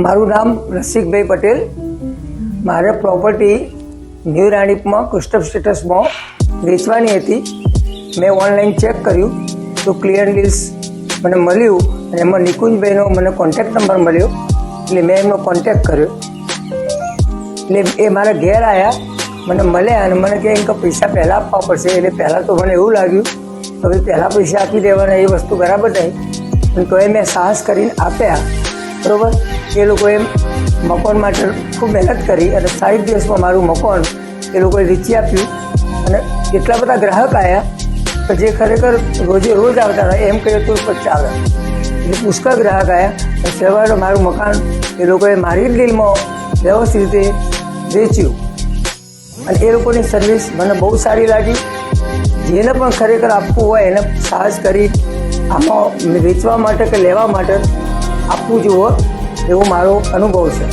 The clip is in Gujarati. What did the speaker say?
મારું નામ રસિકભાઈ પટેલ. મારે પ્રોપર્ટી ન્યૂ રાણીપમાં કસ્ટમ સ્ટેટસમાં વેચવાની હતી. મેં ઓનલાઈન ચેક કર્યું તો ક્લિયર ડીલ્સ મને મળ્યું અને એમાં નિકુંજભાઈનો મને કોન્ટેક્ટ નંબર મળ્યો એટલે મેં એમનો કોન્ટેક્ટ કર્યો. એટલે એ મારા ઘેર આવ્યા, મને મળ્યા અને મને કહે કે પૈસા પહેલાં આપવા પડશે. એટલે પહેલાં તો મને એવું લાગ્યું કે હવે પહેલાં પૈસા આપી દેવાના, એ વસ્તુ બરાબર નહીં. પણ તોય મેં સાહસ કરીને આપ્યા. બરાબર, એ લોકોએ મકાન માટે ખૂબ મહેનત કરી અને 60 દિવસમાં મારું મકાન એ લોકોએ વેચી આપ્યું. અને એટલા બધા ગ્રાહક આવ્યા કે જે ખરેખર રોજે રોજ આવતા હતા, એમ કહીએ તો પણ ચાલે. એટલે પુષ્કળ ગ્રાહક આવ્યા અને સવારે મારું મકાન એ લોકોએ મારી જ ડીલમાં વ્યવસ્થિત રીતે વેચ્યું. અને એ લોકોની સર્વિસ મને બહુ સારી લાગી. જેને પણ ખરેખર આપવું હોય એને સાહસ કરી આમાં વેચવા માટે કે લેવા માટે આપવું જોઈએ એવો મારો અનુભવ છે.